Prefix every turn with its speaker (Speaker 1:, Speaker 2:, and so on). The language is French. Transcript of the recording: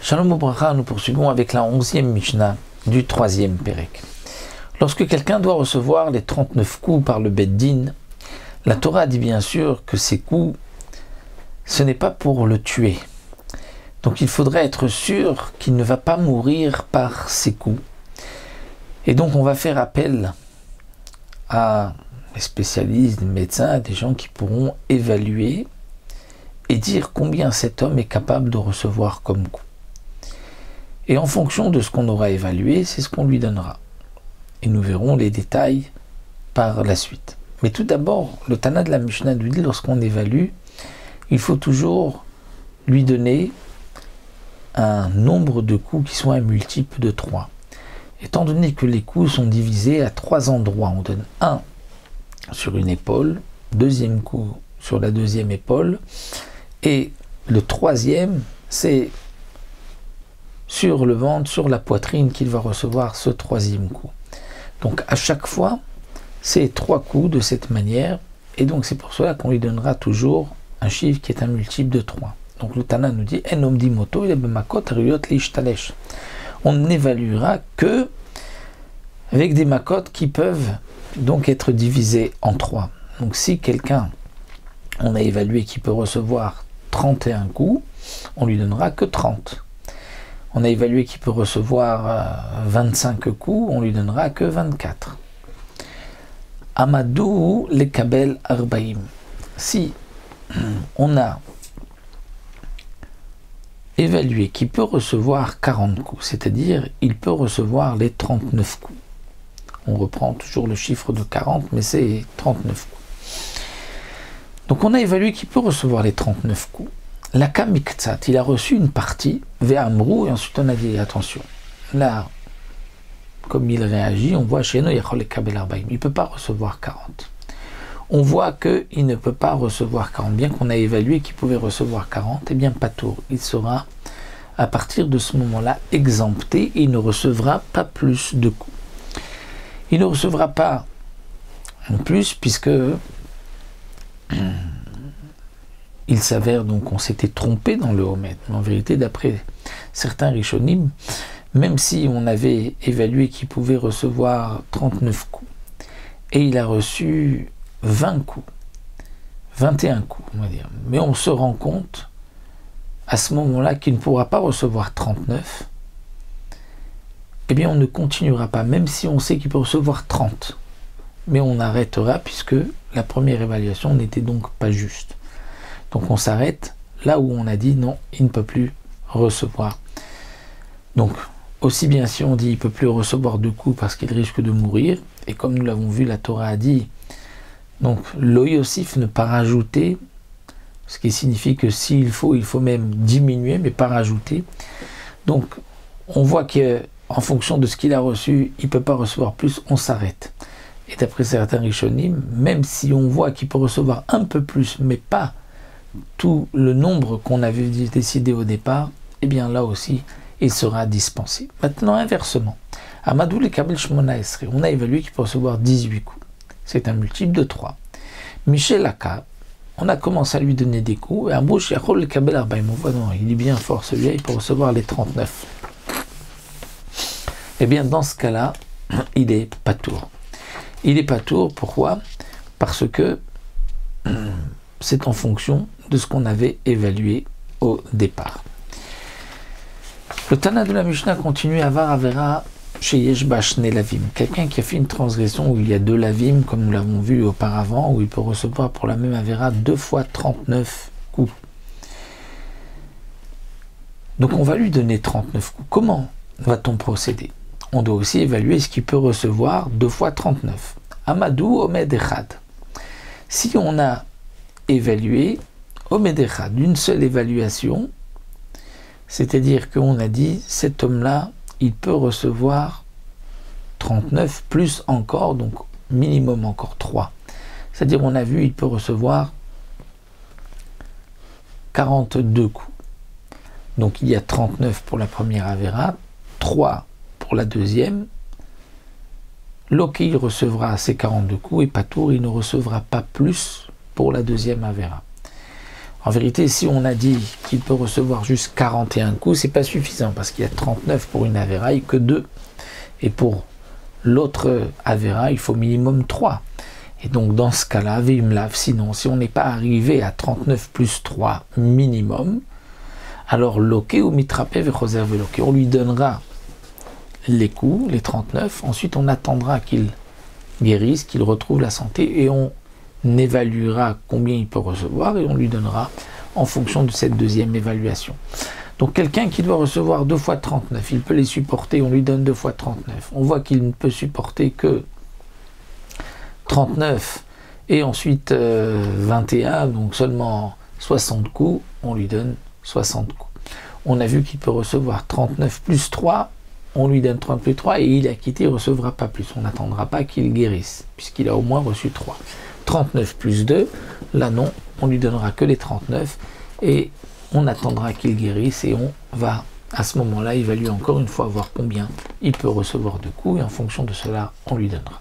Speaker 1: Shalom Ubracha, nous poursuivons avec la 11e Mishnah du 3e Pérek. Lorsque quelqu'un doit recevoir les 39 coups par le Beit Din, la Torah dit bien sûr que ces coups, ce n'est pas pour le tuer. Donc il faudrait être sûr qu'il ne va pas mourir par ces coups. Et donc on va faire appel à des spécialistes, des médecins, des gens qui pourront évaluer et dire combien cet homme est capable de recevoir comme coup. Et en fonction de ce qu'on aura évalué, c'est ce qu'on lui donnera. Et nous verrons les détails par la suite. Mais tout d'abord, le Tana de la Mishnah nous dit, lorsqu'on évalue, il faut toujours lui donner un nombre de coups qui soit un multiple de 3. Étant donné que les coups sont divisés à 3 endroits, on donne un sur une épaule, deuxième coup sur la deuxième épaule, et le troisième, c'est sur le ventre, sur la poitrine qu'il va recevoir ce troisième coup. Donc à chaque fois, c'est 3 coups de cette manière, et donc c'est pour cela qu'on lui donnera toujours un chiffre qui est un multiple de 3. Donc le Tana nous dit on n'évaluera que avec des makot qui peuvent donc être divisés en 3. Donc si quelqu'un, on a évalué qu'il peut recevoir 31 coups, on lui donnera que 30. On a évalué qu'il peut recevoir 25 coups, on lui donnera que 24. Amadou le kabel arbaim. Si on a évalué qu'il peut recevoir 40 coups, c'est-à-dire il peut recevoir les 39 coups. On reprend toujours le chiffre de 40, mais c'est 39 coups. Donc on a évalué qu'il peut recevoir les 39 coups. La kamiktsat, il a reçu une partie, ve'amrou, et ensuite on a dit attention. Là, comme il réagit, on voit chez nous, il ne peut pas recevoir 40. On voit qu'il ne peut pas recevoir 40, bien qu'on a évalué qu'il pouvait recevoir 40, et bien patour, il sera à partir de ce moment-là exempté, et il ne recevra pas plus de coups. Il ne recevra pas en plus, puisque il s'avère donc qu'on s'était trompé dans le Homet. En vérité, d'après certains Rishonim, même si on avait évalué qu'il pouvait recevoir 39 coups, et il a reçu 20 coups, 21 coups, on va dire. Mais on se rend compte, à ce moment-là, qu'il ne pourra pas recevoir 39, eh bien on ne continuera pas, même si on sait qu'il peut recevoir 30. Mais on arrêtera, puisque la première évaluation n'était donc pas juste. Donc on s'arrête là où on a dit non, il ne peut plus recevoir. Donc aussi bien si on dit il ne peut plus recevoir 2 coups parce qu'il risque de mourir, et comme nous l'avons vu, la Torah a dit, donc l'oyosif, ne pas rajouter, ce qui signifie que s'il faut, il faut même diminuer, mais pas rajouter. Donc on voit qu'en fonction de ce qu'il a reçu, il ne peut pas recevoir plus, on s'arrête. Et d'après certains Rishonim, même si on voit qu'il peut recevoir un peu plus, mais pas tout le nombre qu'on avait décidé au départ, eh bien là aussi, il sera dispensé. Maintenant, inversement, Amadou le Kabel Shmona Esri, on a évalué qu'il peut recevoir 18 coups. C'est un multiple de 3. Michel Aka, on a commencé à lui donner des coups, et un bouche Yachol le Kabel Arbaim, on voit non, il est bien fort celui-là, il peut recevoir les 39. Eh bien, dans ce cas-là, il est patour. Il est patour, pourquoi? Parce que c'est en fonction de ce qu'on avait évalué au départ. Le Tana de la Mishnah continue à voir Avera chez Yeshbash Nelavim. Quelqu'un qui a fait une transgression où il y a 2 lavim, comme nous l'avons vu auparavant, où il peut recevoir pour la même Avera 2 fois 39 coups. Donc on va lui donner 39 coups. Comment va-t-on procéder? On doit aussi évaluer ce qu'il peut recevoir 2 fois 39. Amadou Omed Echad. Si on a évalué Omed Echad, d'une seule évaluation, c'est-à-dire qu'on a dit cet homme-là, il peut recevoir 39 plus encore, donc minimum encore 3. C'est-à-dire on a vu, il peut recevoir 42 coups. Donc il y a 39 pour la première Avera, 3 pour la deuxième. Loki, il recevra ses 42 coups, et Patour, il ne recevra pas plus pour la deuxième Avera. En vérité, si on a dit qu'il peut recevoir juste 41 coups, c'est pas suffisant parce qu'il y a 39 pour une Avera et que 2. Et pour l'autre Avera, il faut minimum 3. Et donc dans ce cas-là, Veimlav, sinon, si on n'est pas arrivé à 39 plus 3 minimum, alors Loké ou Mitrape Vechoser Veloké, on lui donnera les coups, les 39, ensuite on attendra qu'il guérisse, qu'il retrouve la santé et on évaluera combien il peut recevoir et on lui donnera en fonction de cette deuxième évaluation. Donc quelqu'un qui doit recevoir 2 fois 39, il peut les supporter, on lui donne 2 fois 39. On voit qu'il ne peut supporter que 39 et ensuite 21, donc seulement 60 coups, on lui donne 60 coups. On a vu qu'il peut recevoir 39 plus 3, on lui donne 30 plus 3 et il a quitté, il ne recevra pas plus. On n'attendra pas qu'il guérisse, puisqu'il a au moins reçu 3. 39 plus 2, là non, on lui donnera que les 39 et on attendra qu'il guérisse et on va à ce moment-là évaluer encore une fois, voir combien il peut recevoir de coups et en fonction de cela, on lui donnera.